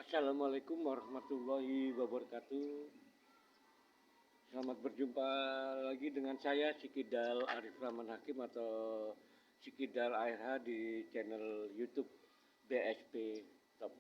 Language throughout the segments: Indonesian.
Assalamualaikum warahmatullahi wabarakatuh. Selamat berjumpa lagi dengan saya Sikidal Arif Rahman Hakim atau Sikidal ARH di channel YouTube BSP Top.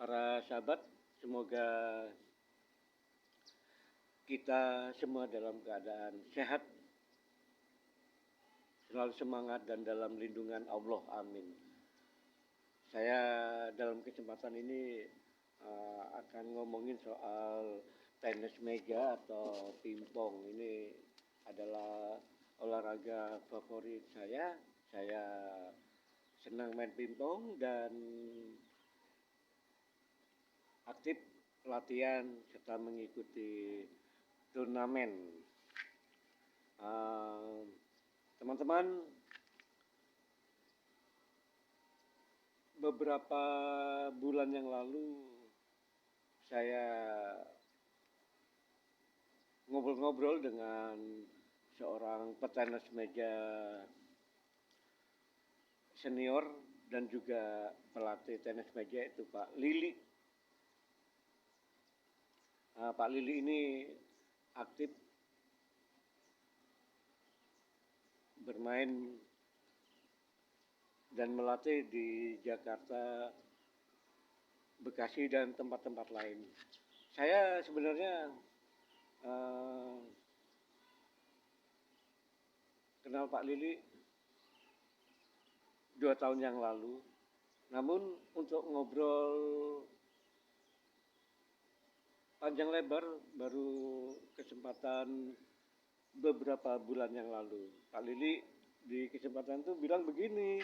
Para sahabat, semoga kita semua dalam keadaan sehat, selalu semangat dan dalam lindungan Allah. Amin. Saya dalam kesempatan ini akan ngomongin soal tenis meja atau pingpong. Ini adalah olahraga favorit saya. Saya senang main pingpong dan aktif latihan serta mengikuti turnamen. Teman-teman, beberapa bulan yang lalu saya ngobrol-ngobrol dengan seorang petenis meja senior dan juga pelatih tenis meja, itu Pak Lili. Pak Lili ini aktif bermain dan melatih di Jakarta, Bekasi, dan tempat-tempat lain. Saya sebenarnya kenal Pak Lili 2 tahun yang lalu. Namun untuk ngobrol panjang lebar baru kesempatan beberapa bulan yang lalu. Pak Lili di kesempatan itu bilang begini,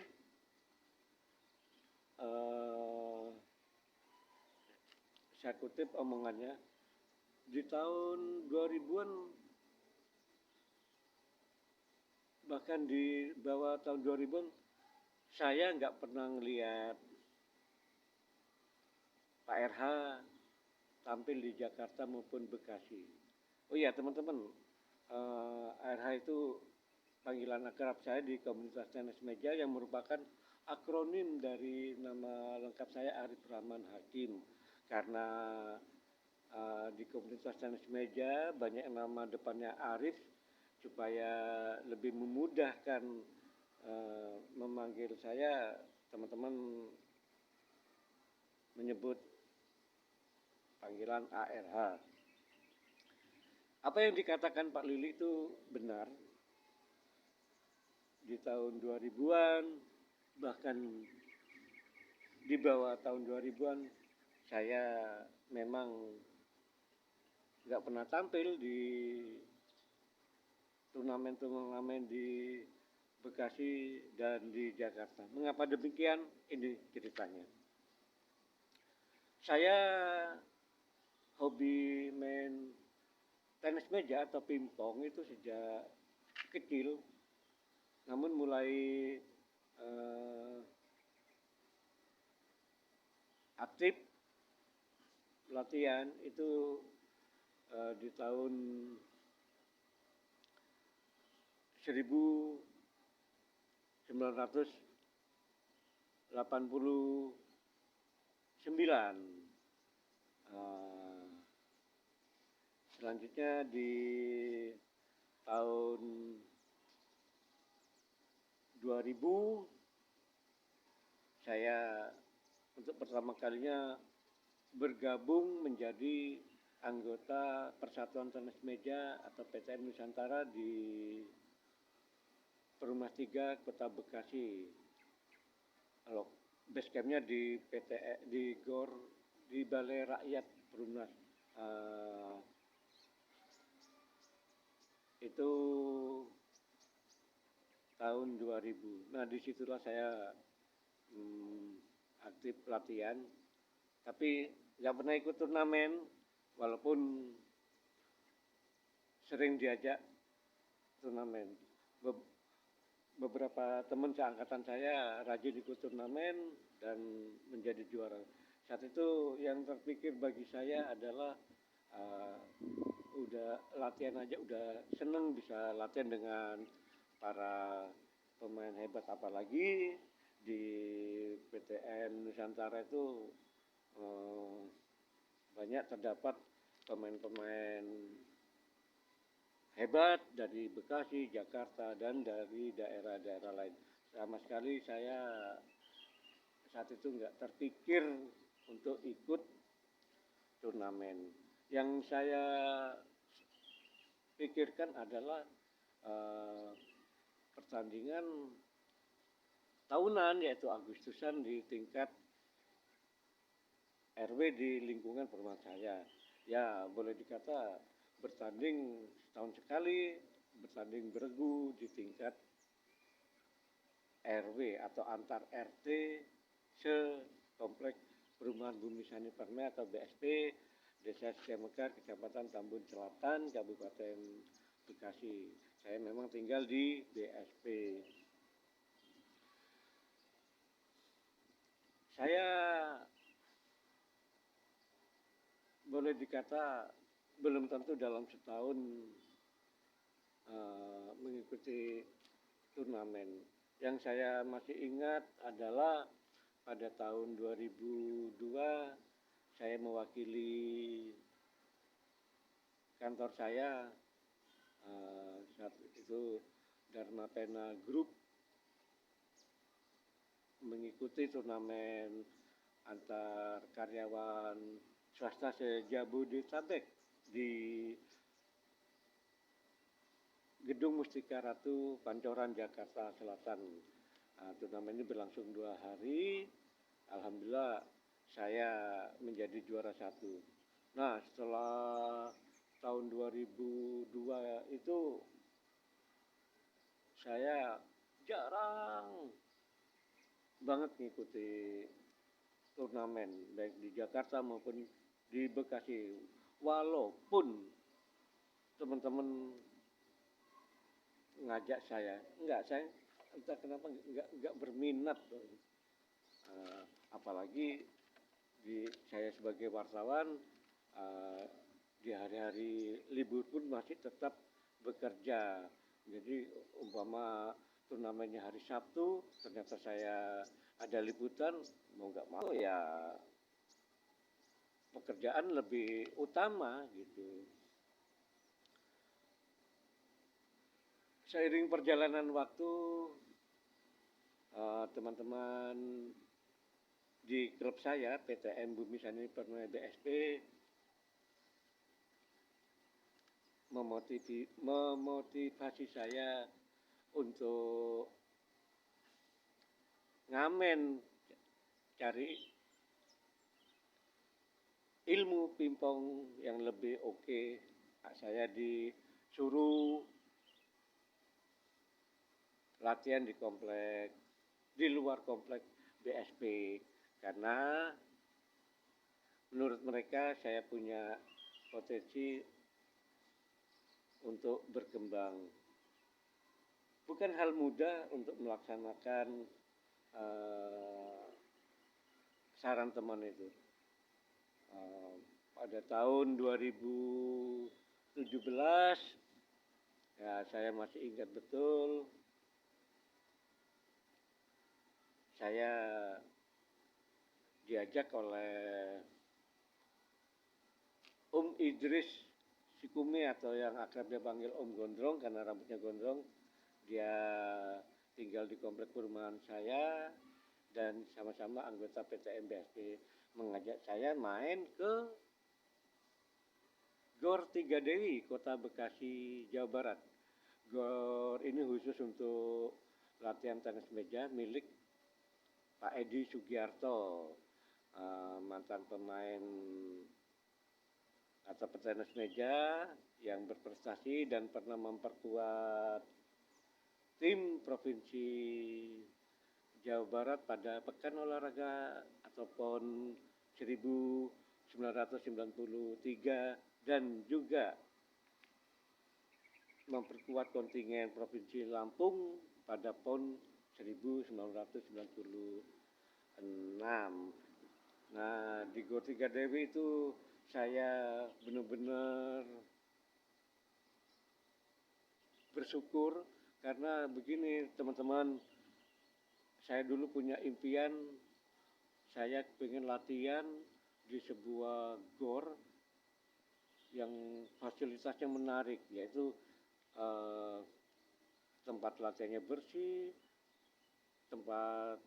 saya kutip omongannya, di tahun 2000-an, bahkan di bawah tahun 2000-an, saya nggak pernah ngelihat Pak RH tampil di Jakarta maupun Bekasi. Oh iya teman-teman, RH itu panggilan akrab saya di komunitas tenis meja yang merupakan akronim dari nama lengkap saya Arif Rahman Hakim. Karena di komunitas tenis meja banyak nama depannya Arif, supaya lebih memudahkan memanggil saya, teman-teman menyebut panggilan ARH. Apa yang dikatakan Pak Lili itu benar. Di tahun 2000-an, bahkan di bawah tahun 2000-an, saya memang nggak pernah tampil di turnamen-turnamen di Bekasi dan di Jakarta. Mengapa demikian? Ini ceritanya. Saya hobi main tenis meja atau pingpong itu sejak kecil. Namun mulai aktif latihan itu di tahun 1989. Selanjutnya di tahun 2000 saya untuk pertama kalinya bergabung menjadi anggota Persatuan Tenis Meja atau PTN Nusantara di Perumnas 3 Kota Bekasi. Kalau base campnya di di GOR di Balai Rakyat Perumnas. Itu tahun 2000. Nah disitulah saya aktif latihan, tapi nggak pernah ikut turnamen, walaupun sering diajak turnamen. Beberapa teman seangkatan saya rajin ikut turnamen dan menjadi juara. Saat itu yang terpikir bagi saya adalah udah latihan aja udah seneng bisa latihan dengan para pemain hebat, apalagi di PTN Nusantara itu eh, banyak terdapat pemain-pemain hebat dari Bekasi, Jakarta, dan dari daerah-daerah lain. Sama sekali saya saat itu nggak terpikir untuk ikut turnamen. Yang saya pikirkan adalah uh, pertandingan tahunan, yaitu Agustusan di tingkat RW di lingkungan perumahan saya. Ya boleh dikata bertanding setahun sekali, bertanding beregu di tingkat RW atau antar RT sekomplek perumahan Bumi Sani Permai atau BSP Desa Siamekar, Kecamatan Tambun Selatan, Kabupaten Bekasi. Saya memang tinggal di BSP. Saya boleh dikata belum tentu dalam setahun mengikuti turnamen. Yang saya masih ingat adalah pada tahun 2002 saya mewakili kantor saya saat itu Dharma Pena Group mengikuti turnamen antar karyawan swasta se-Jabodetabek di Gedung Mustika Ratu, Pancoran, Jakarta Selatan. Turnamen ini berlangsung 2 hari. Alhamdulillah saya menjadi juara 1. Nah, setelah tahun 2002 itu saya jarang banget mengikuti turnamen baik di Jakarta maupun di Bekasi. Walaupun teman-teman ngajak saya, saya entah kenapa enggak berminat. Apalagi saya sebagai wartawan di hari-hari libur pun masih tetap bekerja. Jadi umpama turnamennya hari Sabtu, ternyata saya ada liputan, mau nggak mau ya pekerjaan lebih utama gitu. Seiring perjalanan waktu, teman-teman di klub saya, PTN Bumi Sani Permai BSP, memotivasi saya untuk ngamen, cari ilmu pingpong yang lebih oke. Saya disuruh latihan di komplek, di luar komplek BSP, karena menurut mereka saya punya potensi untuk berkembang. Bukan hal mudah untuk melaksanakan saran teman itu. Pada tahun 2017, ya saya masih ingat betul, saya diajak oleh Om Idris Sikumi atau yang akrab dia panggil Om Gondrong karena rambutnya gondrong. Dia tinggal di komplek perumahan saya dan sama-sama anggota PTN BSP, mengajak saya main ke Gor Tiga Dewi, Kota Bekasi, Jawa Barat. Gor ini khusus untuk latihan tenis meja milik Pak Edi Sugiarto, mantan pemain atau petenis meja yang berprestasi dan pernah memperkuat tim Provinsi Jawa Barat pada Pekan Olahraga atau PON 1993 dan juga memperkuat kontingen Provinsi Lampung pada PON 1996. Nah, di Gor Tiga Dewi itu saya benar-benar bersyukur karena begini teman-teman, saya dulu punya impian, saya pengen latihan di sebuah gor yang fasilitasnya menarik, yaitu eh, tempat latihannya bersih, tempat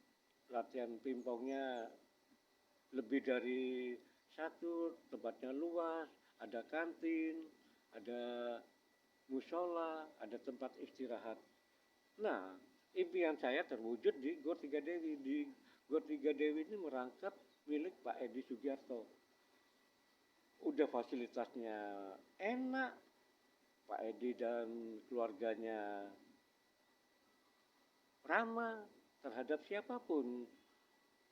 latihan pingpongnya lebih dari satu, tempatnya luas, ada kantin, ada musola, ada tempat istirahat. Nah, impian saya terwujud di Gor Tiga Dewi. Di Gor Tiga Dewi ini merangkap milik Pak Edi Sugiarto. Udah fasilitasnya enak, Pak Edi dan keluarganya ramah terhadap siapapun.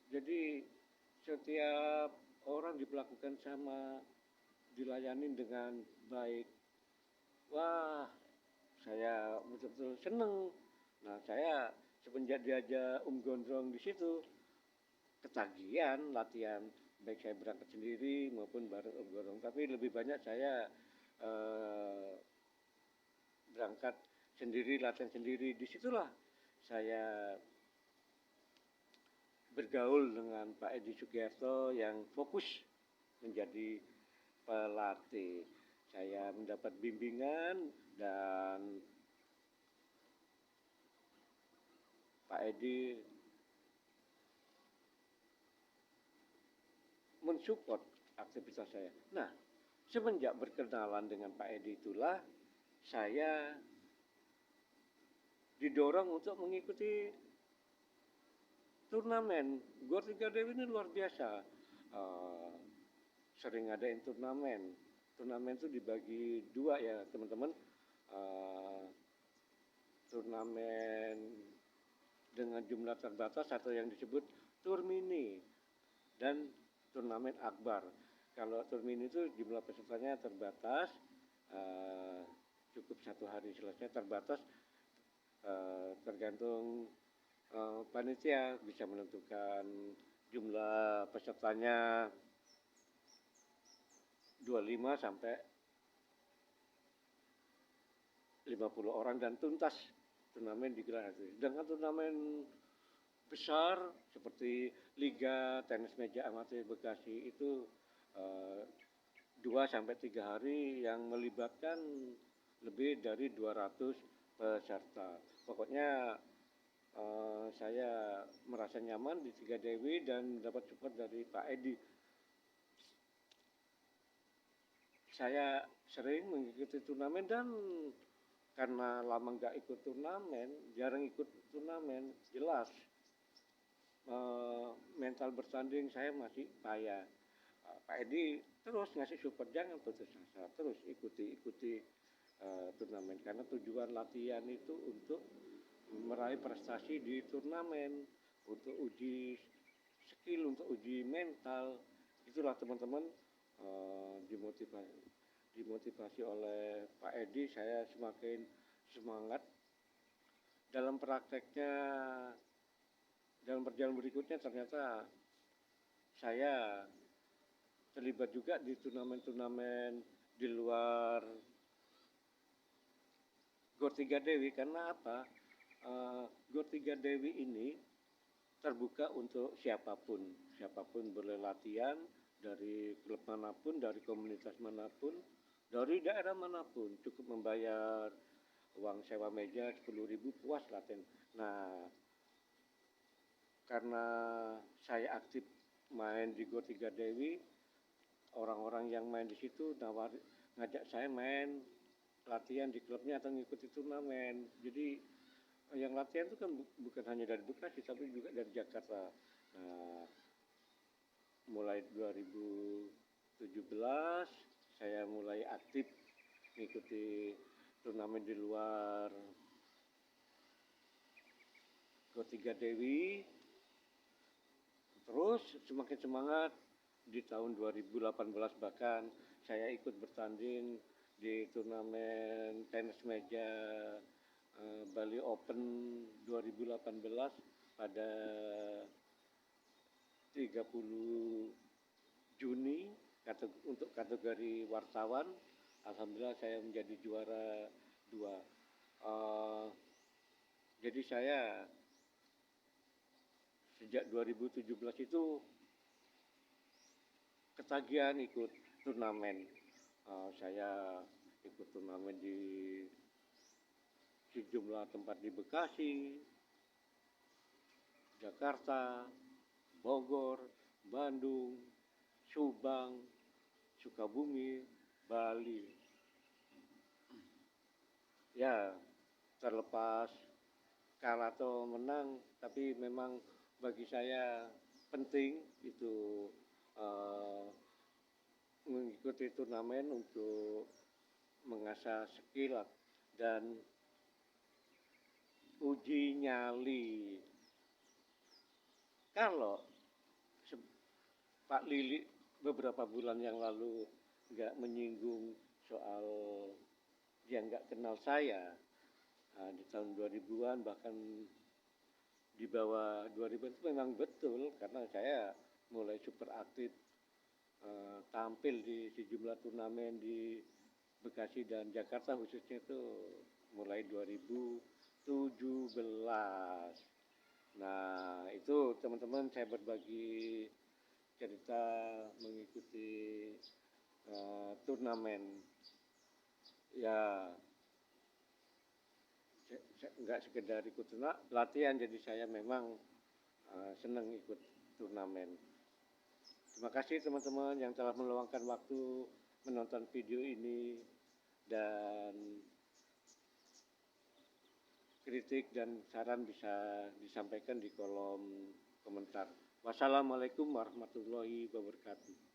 Jadi setiap orang diperlakukan sama, dilayani dengan baik. Wah, saya betul-betul seneng. Nah, saya semenjak diajak Gondrong di situ, ketagihan latihan. Baik saya berangkat sendiri maupun bareng Gondrong. Tapi lebih banyak saya eh, berangkat sendiri, latihan sendiri. Disitulah saya bergaul dengan Pak Edi Sugiarto yang fokus menjadi pelatih. Saya mendapat bimbingan dan Pak Edi mensupport aktivitas saya. Nah, semenjak berkenalan dengan Pak Edi itulah saya didorong untuk mengikuti turnamen. Gor Tiga Dewi ini luar biasa. Uh, Sering adain turnamen. Turnamen itu dibagi dua ya teman-teman. Uh, Turnamen dengan jumlah terbatas atau yang disebut tur mini dan turnamen akbar. Kalau tur mini itu jumlah pesertanya terbatas, uh, cukup satu hari selesai, terbatas, tergantung panitia bisa menentukan jumlah pesertanya 25 sampai 50 orang dan tuntas turnamen digelar. Dengan turnamen besar seperti Liga Tenis Meja Amatir Bekasi itu 2 sampai 3 hari yang melibatkan lebih dari 200 peserta. Pokoknya saya merasa nyaman di Tiga Dewi dan dapat support dari Pak Edi. Saya sering mengikuti turnamen dan karena lama nggak ikut turnamen, jarang ikut turnamen, jelas mental bertanding saya masih payah. Pak Edi terus ngasih support, jangan putus asa, terus ikuti turnamen karena tujuan latihan itu untuk meraih prestasi di turnamen, untuk uji skill, untuk uji mental. Itulah teman-teman, dimotivasi oleh Pak Edi, saya semakin semangat dalam prakteknya. Dalam perjalanan berikutnya ternyata saya terlibat juga di turnamen-turnamen di luar Gor Tiga Dewi. Karena apa? Gor Tiga Dewi ini terbuka untuk siapapun boleh latihan dari klub manapun, dari komunitas manapun, dari daerah manapun, cukup membayar uang sewa meja 10.000 puas latihan. Nah, karena saya aktif main di Gor Tiga Dewi, orang-orang yang main di situ ngajak saya main latihan di klubnya atau ngikuti turnamen. Jadi yang latihan itu kan bukan hanya dari Bekasi tapi juga dari Jakarta. Nah, mulai 2017 saya mulai aktif mengikuti turnamen di luar Gor Tiga Dewi. Terus semakin semangat di tahun 2018 bahkan saya ikut bertanding di turnamen tenis meja Bali Open 2018 pada 30 Juni untuk kategori wartawan. Alhamdulillah saya menjadi juara 2. Jadi saya sejak 2017 itu ketagihan ikut turnamen. Saya ikut turnamen di sejumlah tempat di Bekasi, Jakarta, Bogor, Bandung, Subang, Sukabumi, Bali. Ya, terlepas kalah atau menang, tapi memang bagi saya penting itu uh, mengikuti turnamen untuk mengasah skill dan uji nyali. Kalau Pak Lili beberapa bulan yang lalu nggak menyinggung soal dia nggak kenal saya, di tahun 2000-an bahkan di bawah 2000 itu memang betul karena saya mulai super aktif tampil di sejumlah turnamen di Bekasi dan Jakarta khususnya itu mulai 2017. Nah itu teman-teman saya berbagi cerita mengikuti turnamen ya nggak sekedar ikut latihan, jadi saya memang senang ikut turnamen. Terima kasih teman-teman yang telah meluangkan waktu menonton video ini, dan kritik dan saran bisa disampaikan di kolom komentar. Wassalamualaikum warahmatullahi wabarakatuh.